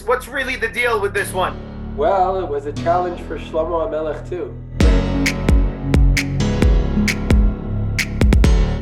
What's really the deal with this one? Well, it was a challenge for Shlomo HaMelech too.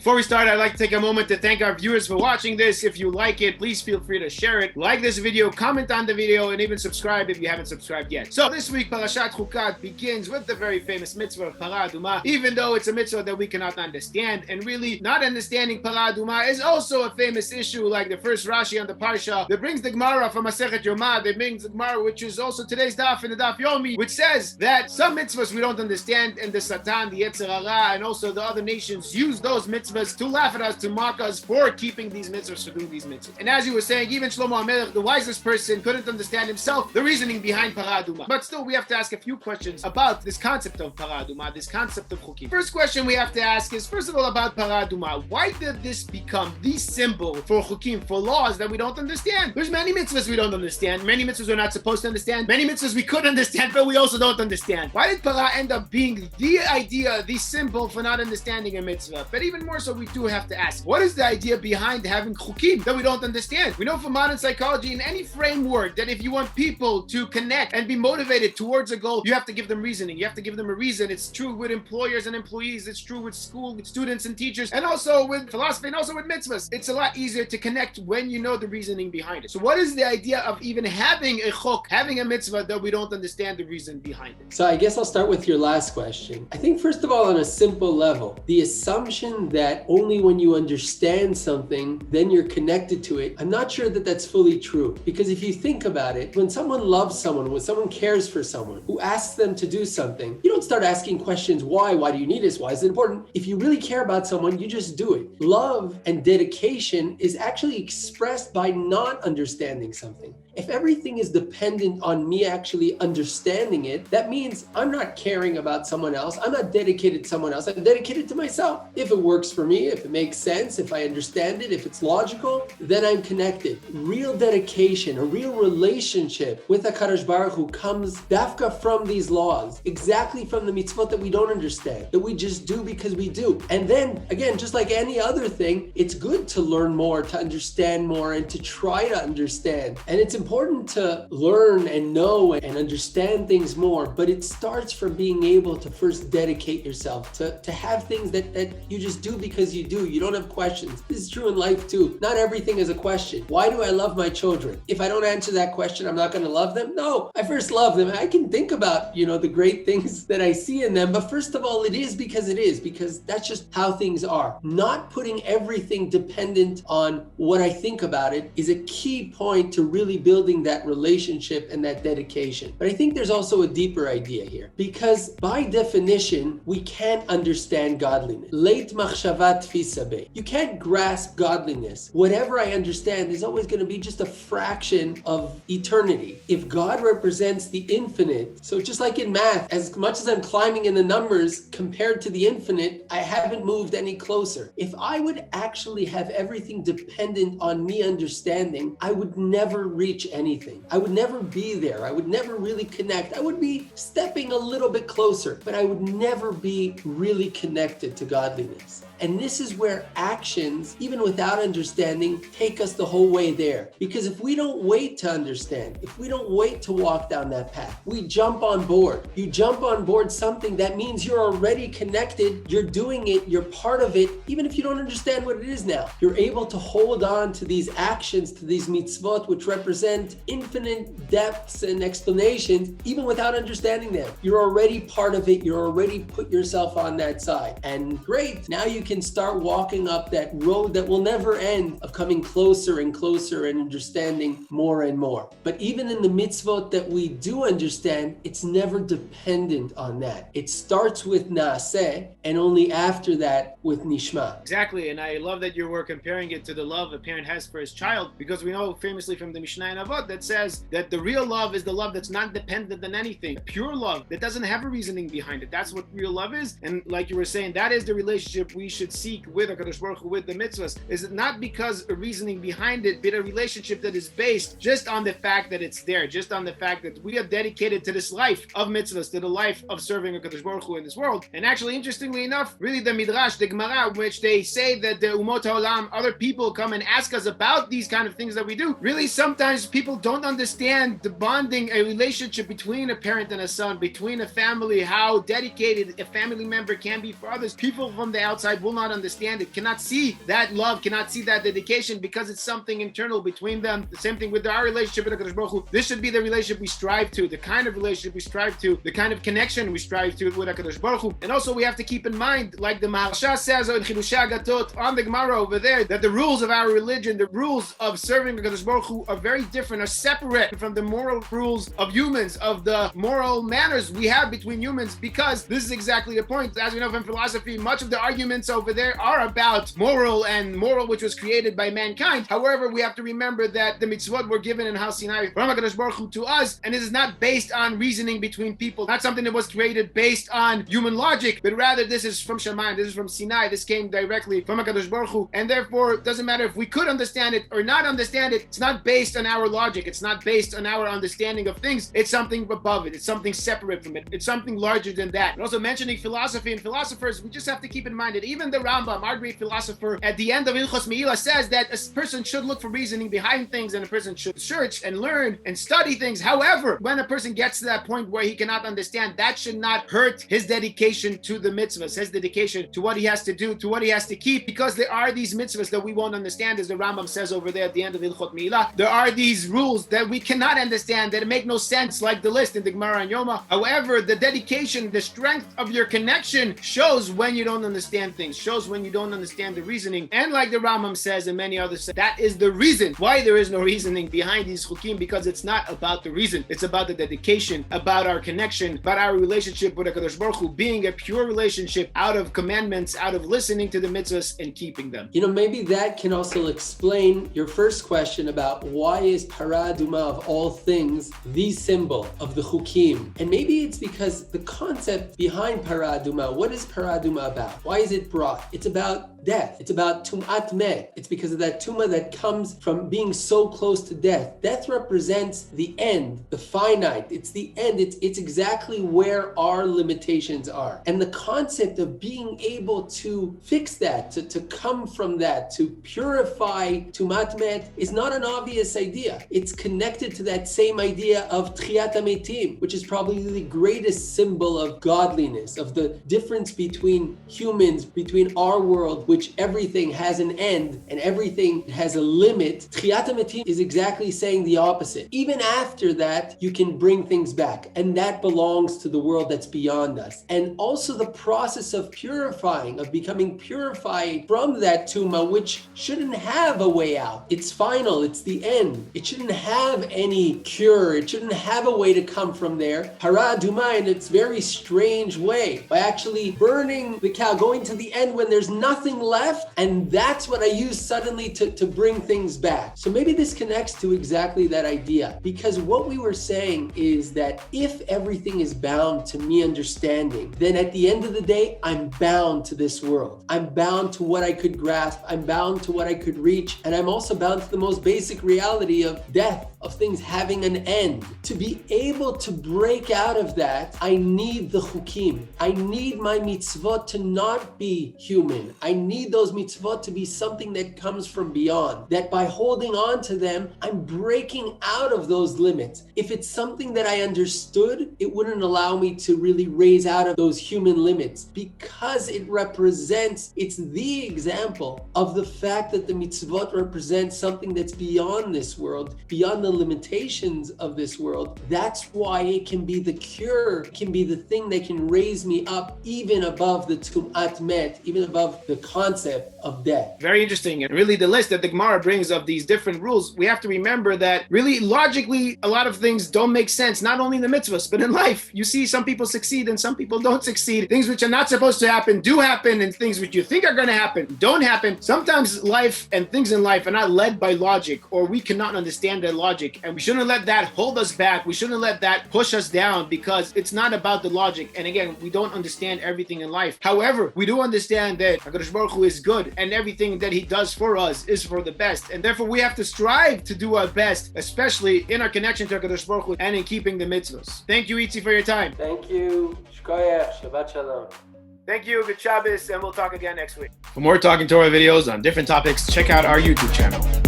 Before we start, I'd like to take a moment to thank our viewers for watching this. If you like it, please feel free to share it, like this video, comment on the video, and even subscribe if you haven't subscribed yet. So this week, Parashat Chukat begins with the very famous mitzvah of Parah Aduma, even though it's a mitzvah that we cannot understand, and really not understanding Parah Aduma is also a famous issue, like the first Rashi on the Parsha that brings the Gemara from Masechet Yomah, that brings the Gemara, which is also today's daf in the daf Yomi, which says that some mitzvahs we don't understand, and the Satan, the Yetzer Hara, and also the other nations use those mitzvahs to laugh at us, to mock us for keeping these mitzvahs, for doing these mitzvahs. And as you were saying, even Shlomo HaMelech, the wisest person, couldn't understand himself the reasoning behind Parah Aduma. But still, we have to ask a few questions about this concept of Parah Aduma, this concept of Chukim. First question we have to ask is, first of all, about Parah Aduma. Why did this become the symbol for Chukim, for laws that we don't understand? There's many mitzvahs we don't understand, many mitzvahs we're not supposed to understand, many mitzvahs we could understand, but we also don't understand. Why did Parah end up being the idea, the symbol for not understanding a mitzvah? But even more so, we do have to ask, what is the idea behind having chukim that we don't understand? We know from modern psychology, in any framework, that if you want people to connect and be motivated towards a goal, you have to give them reasoning. You have to give them a reason. It's true with employers and employees. It's true with school, with students and teachers, and also with philosophy, and also with mitzvahs. It's a lot easier to connect when you know the reasoning behind it. So what is the idea of even having a chok, having a mitzvah that we don't understand the reason behind it? So I guess I'll start with your last question. I think first of all, on a simple level, the assumption that only when you understand something, then you're connected to it, I'm not sure that that's fully true. Because if you think about it, when someone loves someone, when someone cares for someone, who asks them to do something, you don't start asking questions, why do you need this? Why is it important? If you really care about someone, you just do it. Love and dedication is actually expressed by not understanding something. If everything is dependent on me actually understanding it, that means I'm not caring about someone else. I'm not dedicated to someone else. I'm dedicated to myself. If it works for me, if it makes sense, if I understand it, if it's logical, then I'm connected. Real dedication, a real relationship with HaKadosh Baruch Hu comes dafka from these laws, exactly from the mitzvot that we don't understand, that we just do because we do. And then, again, just like any other thing, it's good to learn more, to understand more, and to try to understand. And it's important to learn and know and understand things more, but it starts from being able to first dedicate yourself, to have things that you just do because you do. You don't have questions. This is true in life too. Not everything is a question. Why do I love my children? If I don't answer that question, I'm not going to love them? No, I first love them. I can think about, the great things that I see in them, but first of all, it is because that's just how things are. Not putting everything dependent on what I think about it is a key point to really building that relationship and that dedication. But I think there's also a deeper idea here, because by definition, we can't understand godliness. Leit machshavat tfisabe. You can't grasp godliness. Whatever I understand is always going to be just a fraction of eternity. If God represents the infinite, so just like in math, as much as I'm climbing in the numbers compared to the infinite, I haven't moved any closer. If I would actually have everything dependent on me understanding, I would never reach anything. I would never be there. I would never really connect. I would be stepping a little bit closer, but I would never be really connected to godliness. And this is where actions, even without understanding, take us the whole way there. Because if we don't wait to understand, if we don't wait to walk down that path, we jump on board. You jump on board something, that means you're already connected, you're doing it, you're part of it, even if you don't understand what it is now. You're able to hold on to these actions, to these mitzvot, which represent infinite depths and explanations, even without understanding them. You're already part of it, you're already put yourself on that side. And great, now you can start walking up that road that will never end of coming closer and closer and understanding more and more. But even in the mitzvot that we do understand, it's never dependent on that. It starts with naaseh, and only after that with nishma. Exactly, and I love that you were comparing it to the love a parent has for his child, because we know famously from the Mishnah in Avot that says that the real love is the love that's not dependent on anything. Pure love that doesn't have a reasoning behind it. That's what real love is. And like you were saying, that is the relationship we should should seek with HaKadosh Baruch Hu, with the mitzvahs, is not because a reasoning behind it, but a relationship that is based just on the fact that it's there, just on the fact that we are dedicated to this life of mitzvahs, to the life of serving HaKadosh Baruch Hu in this world. And actually, interestingly enough, really the Midrash, the Gemara, which they say that the Umot HaOlam, other people come and ask us about these kind of things that we do. Really, sometimes people don't understand the bonding, a relationship between a parent and a son, between a family, how dedicated a family member can be for others. People from the outside will not understand it, cannot see that love, cannot see that dedication, because it's something internal between them. The same thing with our relationship with HaKadosh Baruch Hu. This should be the relationship we strive to, the kind of relationship we strive to, the kind of connection we strive to with HaKadosh Baruch Hu. And also we have to keep in mind, like the Parsha says in Chidushei Agatot on the Gemara over there, that the rules of our religion, the rules of serving HaKadosh Baruch Hu are very different, are separate from the moral rules of humans, of the moral manners we have between humans, because this is exactly the point. As we know from philosophy, much of the arguments over there are about moral, and moral which was created by mankind. However, we have to remember that the mitzvot were given in Har Sinai from HaKadosh Baruch Hu to us, and it is not based on reasoning between people, not something that was created based on human logic, but rather this is from Shamayim, this is from Sinai, this came directly from HaKadosh Baruch Hu, and therefore it doesn't matter if we could understand it or not understand it. It's not based on our logic, it's not based on our understanding of things, it's something above it, it's something separate from it, it's something larger than that. And also mentioning philosophy and philosophers, we just have to keep in mind that even the Rambam, our great philosopher, at the end of Ilchos Me'ilah says that a person should look for reasoning behind things, and a person should search and learn and study things. However, when a person gets to that point where he cannot understand, that should not hurt his dedication to the mitzvahs, his dedication to what he has to do, to what he has to keep, because there are these mitzvahs that we won't understand, as the Rambam says over there at the end of Ilchot Me'ilah. There are these rules that we cannot understand, that make no sense, like the list in the Gemara and Yoma. However, the dedication, the strength of your connection shows when you don't understand things, shows when you don't understand the reasoning. And like the Rambam says, and many others say, that is the reason why there is no reasoning behind these chukim, because it's not about the reason, it's about the dedication, about our connection, about our relationship with HaKadosh Baruch Hu being a pure relationship out of commandments, out of listening to the mitzvahs and keeping them. You know, maybe that can also explain your first question about why is Parah Aduma of all things the symbol of the chukim? And maybe it's because the concept behind Parah Aduma, what is Parah Aduma about? Why is it brought? It's about death. It's about tumat met. It's because of that tuma that comes from being so close to death. Death represents the end, the finite. It's the end. It's exactly where our limitations are. And the concept of being able to fix that, to come from that, to purify tumat met is not an obvious idea. It's connected to that same idea of tchiyat hametim, which is probably the greatest symbol of godliness, of the difference between humans, between our world, which everything has an end and everything has a limit. Tchiyat hametim is exactly saying the opposite. Even after that, you can bring things back, and that belongs to the world that's beyond us. And also the process of purifying, of becoming purified from that tuma, which shouldn't have a way out. It's final, it's the end. It shouldn't have any cure, it shouldn't have a way to come from there. Parah Aduma, in its very strange way, by actually burning the cow, going to the end when there's nothing left, and that's what I use suddenly to bring things back. So maybe this connects to exactly that idea, because what we were saying is that if everything is bound to me understanding, then at the end of the day, I'm bound to this world. I'm bound to what I could grasp, I'm bound to what I could reach, and I'm also bound to the most basic reality of death, of things having an end. To be able to break out of that, I need the chukim. I need my mitzvot to not be human. I need those mitzvot to be something that comes from beyond, that by holding on to them, I'm breaking out of those limits. If it's something that I understood, it wouldn't allow me to really raise out of those human limits, because it represents, it's the example of the fact that the mitzvot represent something that's beyond this world, beyond the limitations of this world. That's why it can be the cure, it can be the thing that can raise me up even above the tumat met, even above the concept of death. Very interesting. And really the list that the Gemara brings of these different rules, we have to remember that really logically a lot of things don't make sense, not only in the mitzvahs, but in life. You see some people succeed and some people don't succeed. Things which are not supposed to happen do happen, and things which you think are going to happen don't happen. Sometimes life and things in life are not led by logic, or we cannot understand their logic logic, and we shouldn't let that hold us back. We shouldn't let that push us down, because it's not about the logic. And again, we don't understand everything in life. However, we do understand that HaKadosh Baruch Hu is good, and everything that he does for us is for the best. And therefore, we have to strive to do our best, especially in our connection to HaKadosh Baruch Hu and in keeping the mitzvahs. Thank you, Yitzi, for your time. Thank you. Shkoyach. Shabbat Shalom. Thank you. Good Shabbos, and we'll talk again next week. For more Talking Torah videos on different topics, check out our YouTube channel.